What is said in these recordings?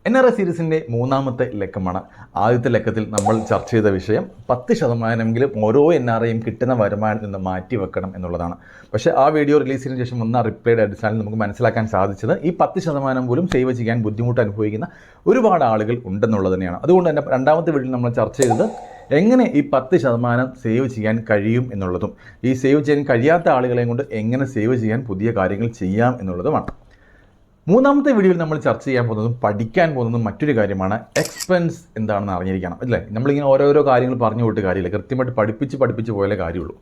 NRI സീരീസിൻ്റെ മൂന്നാമത്തെ ലക്കമാണ്. ആദ്യത്തെ ലക്കത്തിൽ നമ്മൾ ചർച്ച ചെയ്ത വിഷയം 10% ഓരോ NRIയും കിട്ടുന്ന വരുമാനത്തിൽ നിന്ന് മാറ്റി വെക്കണം എന്നുള്ളതാണ്. പക്ഷേ ആ വീഡിയോ റിലീസ് ചെയ്തതിനു ശേഷം വന്ന റിപ്ലൈയുടെ അടിസ്ഥാനത്തിൽ നമുക്ക് മനസ്സിലാക്കാൻ സാധിച്ചത് ഈ 10% പോലും സേവ് ചെയ്യാൻ ബുദ്ധിമുട്ട് അനുഭവിക്കുന്ന ഒരുപാട് ആളുകൾ ഉണ്ടെന്നുള്ളത് തന്നെയാണ്. അതുകൊണ്ട് തന്നെ രണ്ടാമത്തെ വീഡിയോയിൽ നമ്മൾ ചർച്ച ചെയ്തത് എങ്ങനെ ഈ 10% സേവ് ചെയ്യാൻ കഴിയും എന്നുള്ളതും ഈ സേവ് ചെയ്യാൻ കഴിയാത്ത ആളുകളെയും കൊണ്ട് എങ്ങനെ സേവ് ചെയ്യാൻ പുതിയ കാര്യങ്ങൾ ചെയ്യാം എന്നുള്ളതുമാണ്. മൂന്നാമത്തെ വീഡിയോയിൽ നമ്മൾ ചർച്ച ചെയ്യാൻ പോകുന്നതും പഠിക്കാൻ പോകുന്നതും മറ്റൊരു കാര്യമാണ് എക്സ്പെൻസ് എന്താണെന്ന് അറിഞ്ഞിരിക്കണം, അല്ലേ? നമ്മളിങ്ങനെ ഓരോരോ കാര്യങ്ങൾ പറഞ്ഞു വിട്ട് കാര്യമില്ല, കൃത്യമായിട്ട് പഠിപ്പിച്ച് പോയാലേ കാര്യമുള്ളൂ.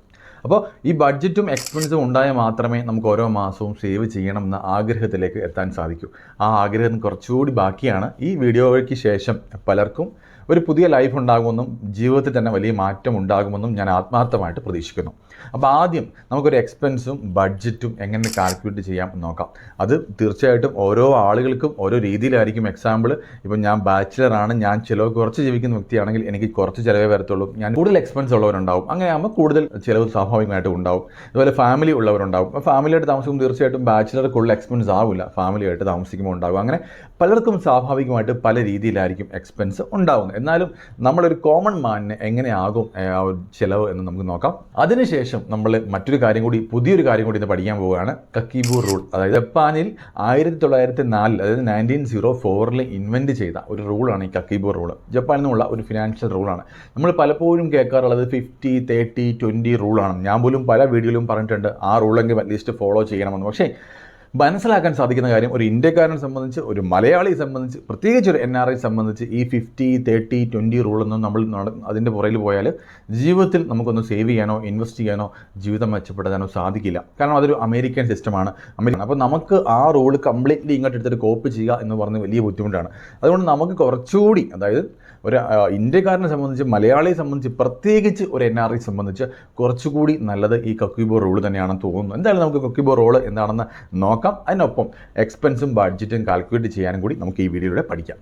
അപ്പോൾ ഈ ബഡ്ജറ്റും എക്സ്പെൻസും ഉണ്ടായാൽ മാത്രമേ നമുക്ക് ഓരോ മാസവും സേവ് ചെയ്യണം എന്ന ആഗ്രഹത്തിലേക്ക് എത്താൻ സാധിക്കൂ. ആ ആഗ്രഹം കുറച്ചുകൂടി ബാക്കിയാണ്. ഈ വീഡിയോയ്ക്ക് ശേഷം പലർക്കും ഒരു പുതിയ ലൈഫ് ഉണ്ടാകുമെന്നും ജീവിതത്തിൽ തന്നെ വലിയ മാറ്റം ഉണ്ടാകുമെന്നും ഞാൻ ആത്മാർത്ഥമായിട്ട് പ്രതീക്ഷിക്കുന്നു. അപ്പോൾ ആദ്യം നമുക്കൊരു എക്സ്പെൻസും ബഡ്ജറ്റും എങ്ങനെ കാൽക്കുലേറ്റ് ചെയ്യാം എന്ന് നോക്കാം. അത് തീർച്ചയായിട്ടും ഓരോ ആളുകൾക്കും ഓരോ രീതിയിലായിരിക്കും. എക്സാമ്പിൾ, ഇപ്പോൾ ഞാൻ ബാച്ചിലറാണ്, ഞാൻ ചിലവ് കുറച്ച് ജീവിക്കുന്ന വ്യക്തിയാണെങ്കിൽ എനിക്ക് കുറച്ച് ചിലവേ വരത്തുള്ളൂ. ഞാൻ കൂടുതൽ എക്സ്പെൻസ് ഉള്ളവരുണ്ടാവും, അങ്ങനെ ആകുമ്പോൾ കൂടുതൽ ചിലവ് സ്വാഭാവികമായിട്ടും ഉണ്ടാവും. അതുപോലെ ഫാമിലി ഉള്ളവരുണ്ടാവും. അപ്പോൾ ഫാമിലിയായിട്ട് താമസിക്കുമ്പോൾ തീർച്ചയായിട്ടും ബാച്ചിലർ കൂടുതൽ എക്സ്പെൻസ് ആവില്ല, ഫാമിലിയായിട്ട് താമസിക്കുമ്പോൾ ഉണ്ടാകും. അങ്ങനെ പലർക്കും സ്വാഭാവികമായിട്ട് പല രീതിയിലായിരിക്കും എക്സ്പെൻസ് ഉണ്ടാകുന്നത്. എന്നാലും നമ്മളൊരു കോമൺ മാനിന് എങ്ങനെയാകും ആ ഒരു ചിലവ് എന്ന് നമുക്ക് നോക്കാം. അതിനുശേഷം നമ്മൾ മറ്റൊരു കാര്യം കൂടി, പുതിയൊരു കാര്യം കൂടി ഇന്ന് പഠിക്കാൻ പോവുകയാണ്. കക്കിബു റൂൾ. അതായത് ജപ്പാനിൽ 1904 അതായത് 1904 ഇൻവെൻറ്റ് ചെയ്ത ഒരു റൂളാണ് ഈ കക്കിബു റൂൾ. ജപ്പാനിൽ നിന്നുള്ള ഒരു ഫിനാൻഷ്യൽ റൂളാണ്. നമ്മൾ പലപ്പോഴും കേൾക്കാറുള്ളത് 50-30-20 റൂളാണ്. ഞാൻ പോലും പല വീഡിയോയിലും പറഞ്ഞിട്ടുണ്ട് ആ റൂളെങ്കിൽ അറ്റ്ലീസ്റ്റ് ഫോളോ ചെയ്യണമെന്ന്. പക്ഷേ മനസ്സിലാക്കാൻ സാധിക്കുന്ന കാര്യം, ഒരു ഇന്ത്യക്കാരനെ സംബന്ധിച്ച്, ഒരു മലയാളിയെ സംബന്ധിച്ച്, പ്രത്യേകിച്ച് ഒരു NRI സംബന്ധിച്ച് ഈ 50-30-20 റൂളൊന്നും നമ്മൾ അതിൻ്റെ പുറകിൽ പോയാൽ ജീവിതത്തിൽ നമുക്കൊന്ന് സേവ് ചെയ്യാനോ ഇൻവെസ്റ്റ് ചെയ്യാനോ ജീവിതം മെച്ചപ്പെടുത്താനോ സാധിക്കില്ല. കാരണം അതൊരു അമേരിക്കൻ സിസ്റ്റമാണ്. അപ്പോൾ നമുക്ക് ആ റൂൾ കംപ്ലീറ്റ്ലി ഇങ്ങോട്ട് എടുത്തിട്ട് കോപ്പി ചെയ്യുക എന്ന് പറഞ്ഞ് വലിയ ബുദ്ധിമുട്ടാണ്. അതുകൊണ്ട് നമുക്ക് കുറച്ചുകൂടി, അതായത് ഒരു ഇന്ത്യക്കാരനെ സംബന്ധിച്ച്, മലയാളിയെ സംബന്ധിച്ച്, പ്രത്യേകിച്ച് ഒരു NRI സംബന്ധിച്ച് കുറച്ചുകൂടി നല്ലത് ഈ കക്കിബോ റൂൾ തന്നെയാണെന്ന് തോന്നുന്നു. എന്തായാലും നമുക്ക് കക്കിബോ റൂൾ എന്താണെന്ന് നോക്കാം. അതിനൊപ്പം എക്സ്പെൻസും ബഡ്ജറ്റും കാൽക്കുലേറ്റ് ചെയ്യാനും കൂടി നമുക്ക് ഈ വീഡിയോയിലൂടെ പഠിക്കാം.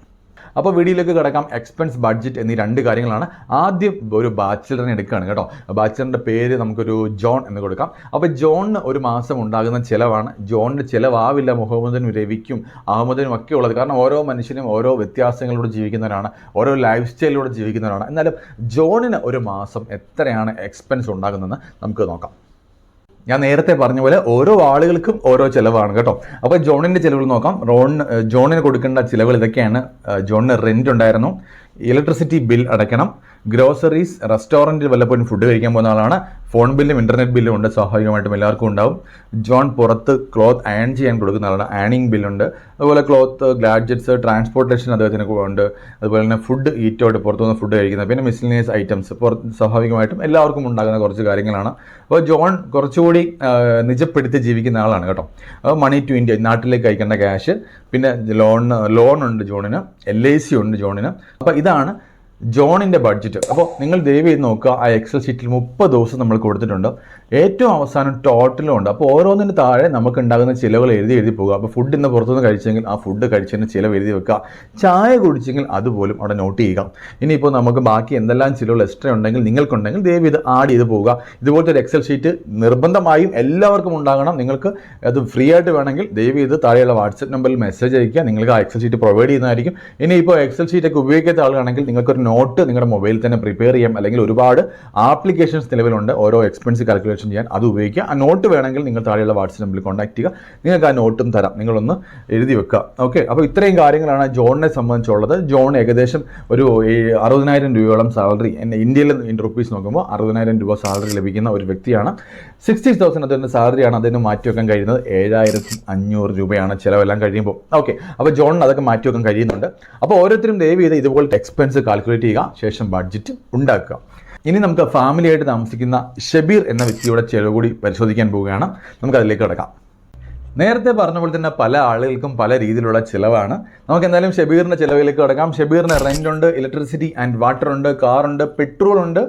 അപ്പോൾ വീഡിയോയിലേക്ക് കിടക്കാം. എക്സ്പെൻസ്, ബഡ്ജറ്റ് എന്നീ രണ്ട് കാര്യങ്ങളാണ്. ആദ്യം ഒരു ബാച്ചിലറിനെ എടുക്കുകയാണ് കേട്ടോ. ബാച്ചിലറിൻ്റെ പേര് നമുക്കൊരു ജോൺ എന്ന് കൊടുക്കാം. അപ്പോൾ ജോണിന് ഒരു മാസം ഉണ്ടാകുന്ന ചിലവാണ്. ജോണിൻ്റെ ചിലവാവില്ല മുഹമ്മദിനും രവിക്കും അഹമ്മദിനും ഒക്കെ ഉള്ളത്. കാരണം ഓരോ മനുഷ്യനും ഓരോ വ്യത്യാസങ്ങളിലൂടെ ജീവിക്കുന്നവരാണ്, ഓരോ ലൈഫ് സ്റ്റൈലിലൂടെ ജീവിക്കുന്നവരാണ്. എന്നാലും ജോണിന് ഒരു മാസം എത്രയാണ് എക്സ്പെൻസ് ഉണ്ടാകുന്നതെന്ന് നമുക്ക് നോക്കാം. ഞാൻ നേരത്തെ പറഞ്ഞ പോലെ ഓരോ ആളുകൾക്കും ഓരോ ചിലവാണ് കേട്ടോ. അപ്പോൾ ജോണിൻ്റെ ചിലവുകൾ നോക്കാം. ജോണിന് കൊടുക്കേണ്ട ചിലവുകൾ ഇതൊക്കെയാണ്. ജോണിന് റെൻ്റ് ഉണ്ടായിരുന്നു, ഇലക്ട്രിസിറ്റി ബിൽ അടയ്ക്കണം, ഗ്രോസറീസ്, റെസ്റ്റോറൻറ്റിൽ വല്ലപ്പോഴും ഫുഡ് കഴിക്കാൻ പോകുന്ന ആളാണ്, ഫോൺ ബില്ലും ഇൻ്റർനെറ്റ് ബില്ലും ഉണ്ട്, സ്വാഭാവികമായിട്ടും എല്ലാവർക്കും ഉണ്ടാവും. ജോൺ പുറത്ത് ക്ലോത്ത് അയൺ ചെയ്യാൻ കൊടുക്കുന്ന ആളാണ്, അയണിങ് ബില്ലുണ്ട്. അതുപോലെ ക്ലോത്ത്, ഗാഡ്ജറ്റ്സ്, ട്രാൻസ്പോർട്ടേഷൻ അദ്ദേഹത്തിന് ഉണ്ട്. അതുപോലെ തന്നെ ഫുഡ്, ഈറ്റോട്ട് പുറത്തുനിന്ന് ഫുഡ് കഴിക്കുന്നത്, പിന്നെ മിസ്ലിനിയസ് ഐറ്റംസ് സ്വാഭാവികമായിട്ടും എല്ലാവർക്കും ഉണ്ടാകുന്ന കുറച്ച് കാര്യങ്ങളാണ്. അപ്പോൾ ജോൺ കുറച്ചുകൂടി നിജപ്പെടുത്തി ജീവിക്കുന്ന ആളാണ് കേട്ടോ. മണി ടു ഇന്ത്യ, നാട്ടിലേക്ക് അയക്കേണ്ട ക്യാഷ്, പിന്നെ ലോൺ ഉണ്ട് ജോണിന്, LIC ഉണ്ട് ജോണിന്. അപ്പോൾ ഇതാണ് ജോണിൻ്റെ ബഡ്ജറ്റ്. അപ്പോൾ നിങ്ങൾ ദയവ് ചെയ്ത് നോക്കുക, ആ എക്സൽ ഷീറ്റിൽ 30 ദിവസം നമ്മൾ കൊടുത്തിട്ടുണ്ട്. ഏറ്റവും അവസാനം ടോട്ടലും ഉണ്ട്. അപ്പോൾ ഓരോന്നിന് താഴെ നമുക്ക് ഉണ്ടാകുന്ന ചിലവുകൾ എഴുതി പോകുക. അപ്പോൾ ഫുഡ് ഇന്ന് പുറത്തുനിന്ന് കഴിച്ചെങ്കിൽ ആ ഫുഡ് കഴിച്ചതിന് ചിലവ് എഴുതി വെക്കുക. ചായ കുടിച്ചെങ്കിൽ അതുപോലും അവിടെ നോട്ട് ചെയ്യുക. ഇനിയിപ്പോൾ നമുക്ക് ബാക്കി എന്തെല്ലാം ചിലവുകൾ എക്സ്ട്രാ ഉണ്ടെങ്കിൽ നിങ്ങൾക്കുണ്ടെങ്കിൽ ദയവ് ഇത് ആഡ് ചെയ്ത് പോവുക. ഇതുപോലത്തെ ഒരു എക്സൽ ഷീറ്റ് നിർബന്ധമായും എല്ലാവർക്കും ഉണ്ടാകണം. നിങ്ങൾക്ക് അത് ഫ്രീ ആയിട്ട് വേണമെങ്കിൽ ദയവ് ചെയ്ത് താഴെയുള്ള വാട്സപ്പ് നമ്പറിൽ മെസ്സേജ് അയക്കുക. നിങ്ങൾക്ക് ആ എക്സൽ ഷീറ്റ് പ്രൊവൈഡ് ചെയ്യുന്നതായിരിക്കും. ഇനിയിപ്പോൾ എക്സൽ ഷീറ്റൊക്കെ ഉപയോഗിക്കാത്ത ആളാണെങ്കിൽ നിങ്ങൾക്കൊരു നോട്ട് നിങ്ങളുടെ മൊബൈലിൽ തന്നെ പ്രിപ്പയർ ചെയ്യാം. അല്ലെങ്കിൽ ഒരുപാട് ആപ്ലിക്കേഷൻസ് നിലവിലുണ്ട് ഓരോ എക്സ്പെൻസ് കാൽക്കുലേഷൻ ചെയ്യാൻ, അത് ഉപയോഗിക്കുക. ആ നോട്ട് വേണമെങ്കിൽ നിങ്ങൾ താഴെയുള്ള വാട്സപ്പ് നമ്പറിൽ കോൺടാക്ട് ചെയ്യുക. നിങ്ങൾക്ക് ആ നോട്ടും തരാം, നിങ്ങളൊന്ന് എഴുതി വെക്കുക. ഓക്കെ, അപ്പോൾ ഇത്രയും കാര്യങ്ങളാണ് ജോണിനെ സംബന്ധിച്ചുള്ളത്. ജോൺ ഏകദേശം ഒരു 60,000 രൂപയോളം സാലറി, ഇന്ത്യയിൽ റുപ്പീസ് നോക്കുമ്പോൾ 60,000 രൂപ സാലറി ലഭിക്കുന്ന ഒരു വ്യക്തിയാണ്. 60,000 അതിൻ്റെ സാലറിയാണ്. അതിന് മാറ്റിവെക്കാൻ കഴിയുന്നത് 7,500 രൂപയാണ് ചിലവെല്ലാം കഴിയുമ്പോൾ. ഓക്കെ, അപ്പോൾ ജോണിന് അതൊക്കെ മാറ്റിവെക്കാൻ കഴിയുന്നുണ്ട്. അപ്പോൾ ഓരോരുത്തരും ദയവ് ചെയ്ത് ഇതുപോലത്തെ എക്സ്പെൻസ് കാൽക്കുലേറ്റ് ചെയ്യുക, ശേഷം ബഡ്ജറ്റ് ഉണ്ടാക്കുക. ഇനി നമുക്ക് ഫാമിലിയായിട്ട് താമസിക്കുന്ന ഷബീർ എന്ന വ്യക്തിയുടെ ചിലവ് കൂടി പരിശോധിക്കാൻ പോവുകയാണ്. നമുക്ക് അതിലേക്ക് കിടക്കാം. നേരത്തെ പറഞ്ഞ പോലെ തന്നെ പല ആളുകൾക്കും പല രീതിയിലുള്ള ചിലവാണ്. നമുക്ക് എന്തായാലും ഷബീറിൻ്റെ ചിലവിലേക്ക് കിടക്കാം. ഷബീറിന് റെൻ്റ് ഉണ്ട്, ഇലക്ട്രിസിറ്റി ആൻഡ് വാട്ടർ ഉണ്ട്, കാറുണ്ട്, പെട്രോൾ ഉണ്ട്,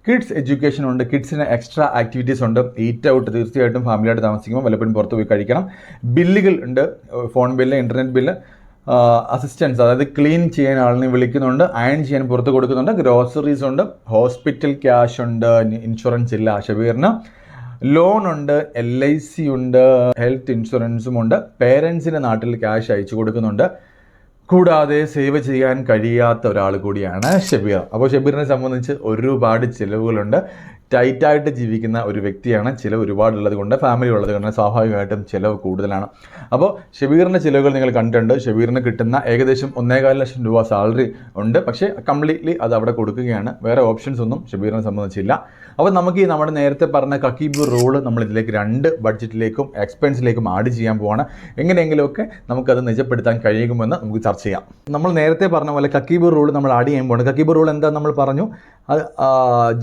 കിഡ്സ് എഡ്യൂക്കേഷൻ ഉണ്ട്, കിഡ്സിന് എക്സ്ട്രാ ആക്ടിവിറ്റീസ് ഉണ്ട്, ഈറ്റ് ഔട്ട്, തീർച്ചയായിട്ടും ഫാമിലിയായിട്ട് താമസിക്കുമ്പോൾ വല്ലപ്പോഴും പുറത്ത് പോയി കഴിക്കണം, ബില്ലുകൾ ഉണ്ട്, phone bill, internet bill, assistance, അതായത് ക്ലീൻ ചെയ്യാൻ ആളിനെ വിളിക്കുന്നുണ്ട്, അയൺ ചെയ്യാൻ പുറത്ത് കൊടുക്കുന്നുണ്ട്, ഗ്രോസറീസ് ഉണ്ട്, ഹോസ്പിറ്റൽ ക്യാഷ് ഉണ്ട്, ഇൻഷുറൻസ് ഇല്ല ഷബീറിന്, ലോൺ ഉണ്ട്, LIC ഉണ്ട്, ഹെൽത്ത് ഇൻഷുറൻസും ഉണ്ട്, പേരൻസിൻ്റെ നാട്ടിൽ ക്യാഷ് അയച്ചു കൊടുക്കുന്നുണ്ട്, കൂടാതെ സേവ് ചെയ്യാൻ കഴിയാത്ത ഒരാൾ കൂടിയാണ് ഷബീർ. അപ്പോൾ ഷബീറിനെ സംബന്ധിച്ച് ഒരുപാട് ചിലവുകളുണ്ട്. ടൈറ്റായിട്ട് ജീവിക്കുന്ന ഒരു വ്യക്തിയാണ്. ചിലവ് ഒരുപാടുള്ളത് കൊണ്ട്, ഫാമിലി ഉള്ളത് കൊണ്ട് സ്വാഭാവികമായിട്ടും ചിലവ് കൂടുതലാണ്. അപ്പോൾ ഷബീറിൻ്റെ ചിലവുകൾ നിങ്ങൾ കണ്ടിട്ടുണ്ട്. ഷബീറിന് കിട്ടുന്ന ഏകദേശം 1.25 ലക്ഷം രൂപ സാലറി ഉണ്ട്. പക്ഷേ കംപ്ലീറ്റ്ലി അത് അവിടെ കൊടുക്കുകയാണ്. വേറെ ഓപ്ഷൻസ് ഒന്നും ഷബീറിനെ സംബന്ധിച്ചില്ല. അപ്പോൾ നമുക്ക് ഈ നമ്മുടെ നേരത്തെ പറഞ്ഞ കക്കീബ് റൂള് നമ്മൾ ഇതിലേക്ക് 2 ബഡ്ജറ്റിലേക്കും എക്സ്പെൻസിലേക്കും ആഡ് ചെയ്യാൻ പോവാണ്. എങ്ങനെയെങ്കിലുമൊക്കെ നമുക്കത് നിജപ്പെടുത്താൻ കഴിയുമെന്ന് നമുക്ക് ചർച്ച ചെയ്യാം. നമ്മൾ നേരത്തെ പറഞ്ഞ പോലെ കക്കീബ് റൂൾ നമ്മൾ ആഡ് ചെയ്യാൻ പോവാണ്. കക്കീബ് റൂൾ എന്താ നമ്മൾ പറഞ്ഞു, അത്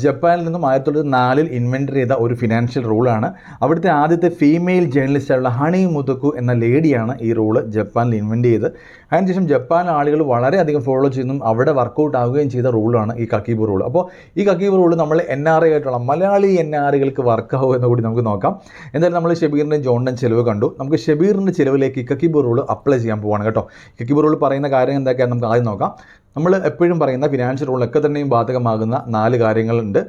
ജപ്പാനിൽ നിന്നും 1904 ഇൻവെൻറ്റ് ചെയ്ത ഒരു ഫിനാൻഷ്യൽ റൂളാണ്. അവിടുത്തെ ആദ്യത്തെ ഫീമെയിൽ ജേർണലിസ്റ്റായുള്ള ഹണി മുതക്കു എന്ന ലേഡിയാണ് ഈ റൂള് ജപ്പാനിൽ ഇൻവെൻറ്റ് ചെയ്ത്. അതിനുശേഷം ജപ്പാൻ ആളുകൾ വളരെയധികം ഫോളോ ചെയ്യുന്നതും അവിടെ വർക്കൗട്ട് ആവുകയും ചെയ്ത റൂളാണ് ഈ കക്കീബ് റൂൾ. അപ്പോൾ ഈ കക്കീബ് റൂൾ നമ്മൾ NRI ആയിട്ടുള്ള മലയാളി NRIകൾക്ക് വർക്കാവും എന്ന് കൂടി നമുക്ക് നോക്കാം. എന്തായാലും നമ്മൾ ഷബീറിൻ്റെയും ജോണിൻ്റെയും ചിലവ് കണ്ടു. നമുക്ക് ഷബീറിൻ്റെ ചിലവിലേക്ക് ഈ കക്കീബ് റൂൾ അപ്ലൈ ചെയ്യാൻ പോവാണ് കേട്ടോ. കക്കീബ് റൂൾ പറയുന്ന കാര്യം എന്തൊക്കെയാണെന്ന് നമുക്ക് ആദ്യം നോക്കാം. നമ്മൾ എപ്പോഴും പറയുന്ന ഫിനാൻഷ്യൽ റൂളൊക്കെ തന്നെയും ബാധകമാകുന്ന 4 കാര്യങ്ങളുണ്ട്.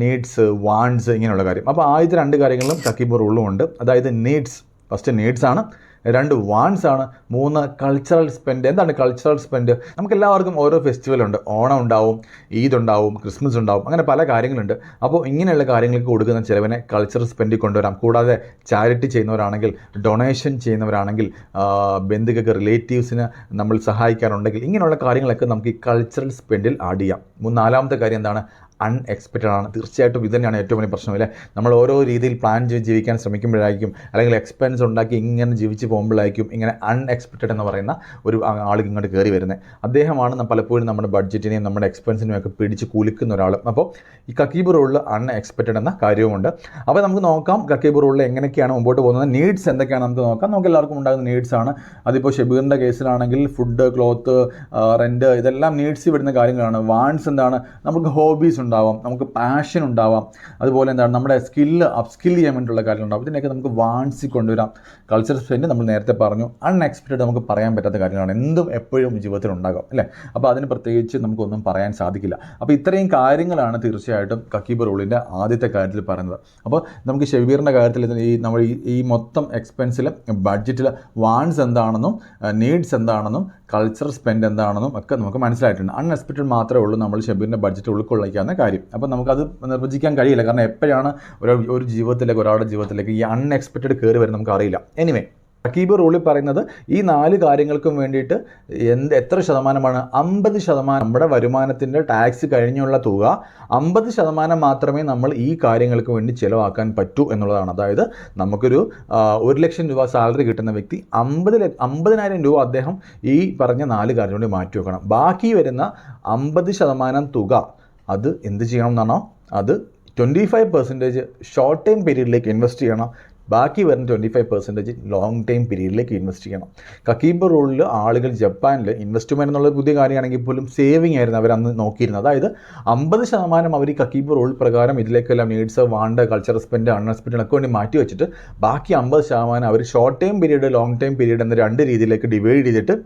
നീഡ്സ്, വാണ്ട്സ്, ഇങ്ങനെയുള്ള കാര്യം. അപ്പോൾ ആദ്യത്തെ 2 കാര്യങ്ങളും കക്കീബ് റൂളും ഉണ്ട്. അതായത് നീഡ്സ്, ഫസ്റ്റ് നീഡ്സ് ആണ്. 2 വാണ്ട്സ് ആണ്. 3 കൾച്ചറൽ സ്പെൻഡ്. എന്താണ് കൾച്ചറൽ സ്പെൻഡ്? നമുക്ക് എല്ലാവർക്കും ഓരോ ഫെസ്റ്റിവലുണ്ട്. ഓണം ഉണ്ടാവും, ഈദ് ഉണ്ടാവും, ക്രിസ്മസ് ഉണ്ടാവും, അങ്ങനെ പല കാര്യങ്ങളുണ്ട്. അപ്പോൾ ഇങ്ങനെയുള്ള കാര്യങ്ങൾക്ക് കൊടുക്കുന്ന ചിലവിനെ കൾച്ചറൽ സ്പെൻഡിൽ കൊണ്ടുവരാം. കൂടാതെ ചാരിറ്റി ചെയ്യുന്നവരാണെങ്കിൽ, ഡൊണേഷൻ ചെയ്യുന്നവരാണെങ്കിൽ, ബന്ധുക്കൾക്ക്, റിലേറ്റീവ്സിന് നമ്മൾ സഹായിക്കാറുണ്ടെങ്കിൽ, ഇങ്ങനെയുള്ള കാര്യങ്ങളൊക്കെ നമുക്ക് ഈ കൾച്ചറൽ സ്പെൻഡിൽ ആഡ് ചെയ്യാം. 4ാമത്തെ കാര്യം എന്താണ്? അൺഎക്സ്പെക്റ്റഡ് ആണ്. തീർച്ചയായിട്ടും ഇത് തന്നെയാണ് ഏറ്റവും വലിയ പ്രശ്നമില്ല. നമ്മൾ ഓരോ രീതിയിൽ പ്ലാൻ ചെയ്ത് ജീവിക്കാൻ ശ്രമിക്കുമ്പോഴായിരിക്കും, അല്ലെങ്കിൽ എക്സ്പെൻസ് ഉണ്ടാക്കി ഇങ്ങനെ ജീവിച്ച് പോകുമ്പോഴായിരിക്കും ഇങ്ങനെ അൺഎക്സ്പെക്റ്റഡ് എന്ന് പറയുന്ന ഒരു ആൾക്ക് ഇങ്ങോട്ട് കയറി വരുന്നത്. അദ്ദേഹമാണ് പലപ്പോഴും നമ്മുടെ ബഡ്ജറ്റിനെയും നമ്മുടെ എക്സ്പെൻസിനെയും ഒക്കെ പിടിച്ച് കുലുക്കുന്ന ഒരാൾ. അപ്പോൾ ഈ കക്കീബ് റൂളിൽ അൺഎക്സ്പെക്റ്റഡ് എന്ന കാര്യവുമുണ്ട്. അപ്പോൾ നമുക്ക് നോക്കാം കക്കീബ് റൂളിൽ എങ്ങനെയൊക്കെയാണ് മുമ്പോട്ട് പോകുന്നത്. നീഡ്സ് എന്തൊക്കെയാണ് നമുക്ക് നോക്കാം. നമുക്ക് എല്ലാവർക്കും ഉണ്ടാകുന്ന നീഡ്സ് ആണ്. അതിപ്പോൾ ഷബീറിൻ്റെ കേസിലാണെങ്കിൽ ഫുഡ്, ക്ലോത്ത്, റെൻറ്റ്, ഇതെല്ലാം നീഡ്സ് വരുന്ന കാര്യങ്ങളാണ്. വാണ്ട്സ് എന്താണ്? നമുക്ക് ഹോബീസ് ഉണ്ടാവാം, നമുക്ക് പാഷൻ ഉണ്ടാവാം, അതുപോലെ എന്താണ് നമ്മുടെ അപ്സ്കിൽ ചെയ്യാൻ വേണ്ടിയിട്ടുള്ള കാര്യങ്ങളുണ്ടാവും. ഇതിനൊക്കെ നമുക്ക് വാണ്ട്സിൽ കൊണ്ടുവരാം. കൾച്ചറൽ സ്പെൻഡ് നമ്മൾ നേരത്തെ പറഞ്ഞു. അൺഎക്സ്പെക്റ്റഡ് നമുക്ക് പറയാൻ പറ്റാത്ത കാര്യങ്ങളാണ്. എന്തും എപ്പോഴും ജീവിതത്തിൽ ഉണ്ടാകും അല്ലേ. അപ്പോൾ അതിന് പ്രത്യേകിച്ച് നമുക്കൊന്നും പറയാൻ സാധിക്കില്ല. അപ്പോൾ ഇത്രയും കാര്യങ്ങളാണ് തീർച്ചയായിട്ടും കക്കീബ് റൂളിൻ്റെ ആദ്യത്തെ കാര്യത്തിൽ പറയുന്നത്. അപ്പോൾ നമുക്ക് ഷബീറിൻ്റെ കാര്യത്തിൽ നമ്മൾ ഈ മൊത്തം എക്സ്പെൻസിൽ, ബഡ്ജറ്റിൽ വാണ്ട്സ് എന്താണെന്നും നീഡ്സ് എന്താണെന്നും കൾച്ചറൽ സ്പെൻഡ് എന്താണെന്നും ഒക്കെ നമുക്ക് മനസ്സിലായിട്ടുണ്ട്. അൺഎക്സ്പെക്റ്റഡ് മാത്രമേ ഉള്ളൂ നമ്മൾ ഷബീറിൻ്റെ ബഡ്ജറ്റ് ഉൾക്കൊള്ളിക്കാവുന്ന കാര്യം. അപ്പോൾ നമുക്കത് നിർവചിക്കാൻ കഴിയില്ല. കാരണം എപ്പോഴാണ് ഒരു ജീവിതത്തിലേക്ക്, ഒരാളുടെ ജീവിതത്തിലേക്ക് ഈ അൺഎക്സ്പെക്റ്റഡ് കയറി വരുന്നത് നമുക്കറിയില്ല. എനിവേ, കക്കീബ് റൂളിൽ പറയുന്നത് ഈ 4 കാര്യങ്ങൾക്കും വേണ്ടിയിട്ട് എത്ര ശതമാനമാണ്? 50%. നമ്മുടെ വരുമാനത്തിൻ്റെ ടാക്സ് കഴിഞ്ഞുള്ള തുക 50% മാത്രമേ നമ്മൾ ഈ കാര്യങ്ങൾക്ക് വേണ്ടി ചിലവാക്കാൻ പറ്റൂ എന്നുള്ളതാണ്. അതായത് നമുക്കൊരു 1 ലക്ഷം രൂപ സാലറി കിട്ടുന്ന വ്യക്തി 50,000 രൂപ അദ്ദേഹം ഈ പറഞ്ഞ 4 കാര്യം കൊണ്ട് മാറ്റി വെക്കണം. ബാക്കി വരുന്ന 50% തുക അത് എന്ത് ചെയ്യണം എന്നാണോ, അത് 25% ഷോർട്ട് ടൈം പീരീഡിലേക്ക് ഇൻവെസ്റ്റ് ചെയ്യണം. ബാക്കി വരുന്ന 25% ലോങ് ടൈം പീരീഡിലേക്ക് ഇൻവെസ്റ്റ് ചെയ്യണം. കക്കീബ് റൂളിൽ ആളുകൾ ജപ്പാനിൽ ഇൻവെസ്റ്റ്മെൻറ്റ് എന്നുള്ളത് പുതിയ കാര്യമാണെങ്കിൽ പോലും സേവിങ് ആയിരുന്നു അവർ അന്ന് നോക്കിയിരുന്നത്. അതായത് 50% അവർ ഈ കക്കീബ് റൂൾ പ്രകാരം ഇതിലേക്കെല്ലാം needs, want, cultural spend, unexpected ഒക്കെ വേണ്ടി മാറ്റി വെച്ചിട്ട് ബാക്കി 50% അവർ short time period, long time period എന്ന 2 രീതിയിലേക്ക് ഡിവൈഡ് ചെയ്തിട്ട്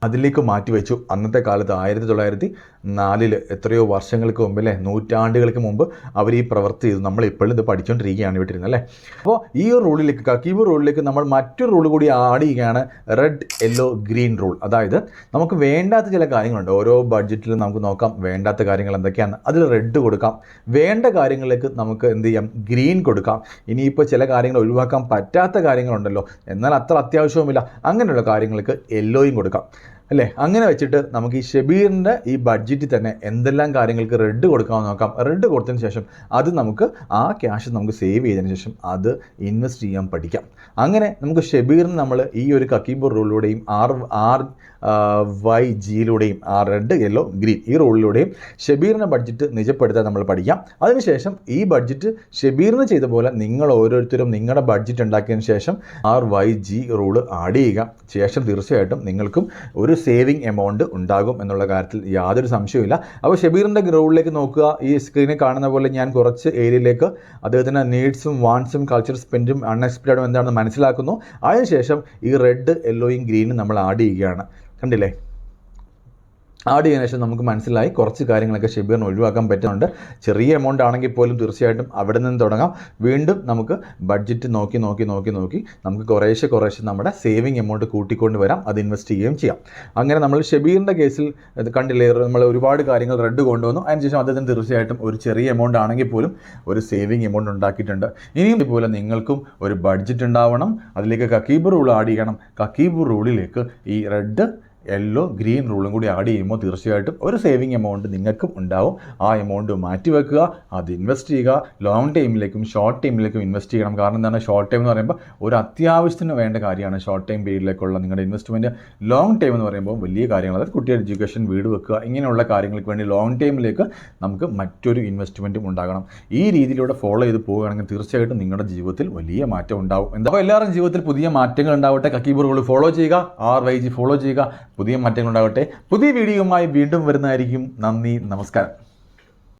അതിലേക്ക് മാറ്റിവെച്ചു. അന്നത്തെ കാലത്ത് 1904 എത്രയോ വർഷങ്ങൾക്ക് മുമ്പ് അല്ലേ, നൂറ്റാണ്ടുകൾക്ക് മുമ്പ് അവർ ഈ പ്രവൃത്തി ചെയ്തു. നമ്മൾ ഇപ്പോഴും ഇത് പഠിച്ചുകൊണ്ടിരിക്കുകയാണ് വിട്ടിരുന്നത് അല്ലേ. അപ്പോൾ ഈ ഒരു റൂളിലേക്ക്, കക്കീബ് റൂളിലേക്ക് നമ്മൾ മറ്റൊരു റൂൾ കൂടി ആഡ് ചെയ്യുകയാണ്. Red, yellow, green rule. അതായത് നമുക്ക് വേണ്ടാത്ത ചില കാര്യങ്ങളുണ്ട്. ഓരോ ബഡ്ജറ്റിലും നമുക്ക് നോക്കാം വേണ്ടാത്ത കാര്യങ്ങൾ എന്തൊക്കെയാണ്. അതിൽ റെഡ് കൊടുക്കാം. വേണ്ട കാര്യങ്ങളിലേക്ക് നമുക്ക് എന്ത് ചെയ്യാം? ഗ്രീൻ കൊടുക്കാം. ഇനിയിപ്പോൾ ചില കാര്യങ്ങൾ ഒഴിവാക്കാൻ പറ്റാത്ത കാര്യങ്ങളുണ്ടല്ലോ, എന്നാൽ അത്ര അത്യാവശ്യവുമില്ല, അങ്ങനെയുള്ള കാര്യങ്ങൾക്ക് യെല്ലോയും കൊടുക്കാം അല്ലേ. അങ്ങനെ വെച്ചിട്ട് നമുക്ക് ഈ ഷബീറിൻ്റെ ഈ ബഡ്ജറ്റിൽ തന്നെ എന്തെല്ലാം കാര്യങ്ങൾക്ക് റെഡ് കൊടുക്കാമെന്ന് നോക്കാം. റെഡ് കൊടുത്തതിന് ശേഷം അത് നമുക്ക് ആ ക്യാഷ് നമുക്ക് സേവ് ചെയ്തതിന് ശേഷം അത് ഇൻവെസ്റ്റ് ചെയ്യാൻ പഠിക്കാം. അങ്ങനെ നമുക്ക് ഷബീറിന് നമ്മൾ ഈ ഒരു കക്കീബ് റൂളിലൂടെയും RYGയിലൂടെയും റെഡ്, യെല്ലോ, ഗ്രീൻ ഈ റൂളിലൂടെയും ഷബീറിൻ്റെ ബഡ്ജറ്റ് നിജപ്പെടുത്താൻ നമ്മൾ പഠിക്കാം. അതിനുശേഷം ഈ ബഡ്ജറ്റ് ഷബീറിന് ചെയ്ത പോലെ നിങ്ങൾ ഓരോരുത്തരും നിങ്ങളുടെ ബഡ്ജറ്റ് ഉണ്ടാക്കിയതിന് ശേഷം RYG റൂള് ആഡ് ചെയ്യുക. ശേഷം തീർച്ചയായിട്ടും നിങ്ങൾക്കും ഒരു സേവിങ് എമൗണ്ട് ഉണ്ടാകും എന്നുള്ള കാര്യത്തിൽ യാതൊരു സംശയവുമില്ല. അപ്പോൾ ഷബീറിൻ്റെ റൂളിലേക്ക് നോക്കുക. ഈ സ്ക്രീനിൽ കാണുന്ന പോലെ ഞാൻ കുറച്ച് ഏരിയയിലേക്ക് അദ്ദേഹത്തിൻ്റെ നീഡ്സും, വാണ്ട്സും, കൾച്ചർ സ്പെൻഡും, അൺഎക്സ്പെക്റ്റഡും എന്താണെന്ന് മനസ്സിലാക്കുന്നു. അതിനുശേഷം ഈ റെഡ്, യെല്ലോയും ഗ്രീനും നമ്മൾ ആഡ് ചെയ്യുകയാണ്. കണ്ടില്ലേ? ആഡ് ചെയ്തതിനു ശേഷം നമുക്ക് മനസ്സിലായി കുറച്ച് കാര്യങ്ങളൊക്കെ ഷെബീറിന് ഒഴിവാക്കാൻ പറ്റുന്നുണ്ട്. ചെറിയ എമൗണ്ട് ആണെങ്കിൽ പോലും തീർച്ചയായിട്ടും അവിടെ നിന്ന് തുടങ്ങാം. വീണ്ടും നമുക്ക് ബഡ്ജറ്റ് നോക്കി നമുക്ക് കുറേശ്ശെ നമ്മുടെ സേവിങ് എമൗണ്ട് കൂട്ടിക്കൊണ്ട് വരാം, അത് ഇൻവെസ്റ്റ് ചെയ്യുകയും ചെയ്യാം. അങ്ങനെ നമ്മൾ ഷെബീറിൻ്റെ കേസിൽ കണ്ടില്ലേ, നമ്മൾ ഒരുപാട് കാര്യങ്ങൾ റെഡ് കൊണ്ടുവന്നു. അതിനുശേഷം അദ്ദേഹത്തിന് തീർച്ചയായിട്ടും ഒരു ചെറിയ എമൗണ്ട് ആണെങ്കിൽ പോലും ഒരു സേവിങ് എമൗണ്ട് ഉണ്ടാക്കിയിട്ടുണ്ട്. ഇനിയും ഇതുപോലെ നിങ്ങൾക്കും ഒരു ബഡ്ജറ്റ് ഉണ്ടാവണം, അതിലേക്ക് കക്കീബ് റൂൾ ആഡ് ചെയ്യണം. കക്കീബ് റൂളിലേക്ക് ഈ റെഡ്, യെല്ലോ, ഗ്രീൻ റൂളും കൂടി ആഡ് ചെയ്യുമ്പോൾ തീർച്ചയായിട്ടും ഒരു സേവിങ് എമൗണ്ട് നിങ്ങൾക്കും ഉണ്ടാവും. ആ എമൗണ്ട് മാറ്റി വെക്കുക, അത് ഇൻവെസ്റ്റ് ചെയ്യുക. ലോങ് ടൈമിലേക്കും ഷോർട്ട് ടൈമിലേക്കും ഇൻവെസ്റ്റ് ചെയ്യണം. കാരണം എന്താണ്, ഷോർട്ട് ടൈം എന്ന് പറയുമ്പോൾ ഒരു അത്യാവശ്യത്തിന് വേണ്ട കാര്യമാണ് ഷോർട്ട് ടൈം പീരീഡിലേക്കുള്ള നിങ്ങളുടെ ഇൻവെസ്റ്റ്മെൻറ്റ്. ലോങ് ടൈം എന്ന് പറയുമ്പോൾ വലിയ കാര്യങ്ങൾ, അതായത് കുട്ടിയുടെ എഡ്യൂക്കേഷൻ, വീട് വെക്കുക, ഇങ്ങനെയുള്ള കാര്യങ്ങൾക്ക് വേണ്ടി ലോങ് ടൈമിലേക്ക് നമുക്ക് മറ്റൊരു ഇൻവെസ്റ്റ്മെൻറ്റും ഉണ്ടാകണം. ഈ രീതിയിലൂടെ ഫോളോ ചെയ്ത് പോവുകയാണെങ്കിൽ തീർച്ചയായിട്ടും നിങ്ങളുടെ ജീവിതത്തിൽ വലിയ മാറ്റം ഉണ്ടാവും. അപ്പോൾ എല്ലാവരും ജീവിതത്തിൽ പുതിയ മാറ്റങ്ങൾ ഉണ്ടാവട്ടെ. കക്കീബ് റൂൾ ഫോളോ ചെയ്യുക, RYG ഫോളോ ചെയ്യുക. പുതിയ മാറ്റങ്ങൾ ഉണ്ടാകട്ടെ. പുതിയ വീഡിയോയുമായി വീണ്ടും വരുന്നതായിരിക്കും. നന്ദി, നമസ്കാരം.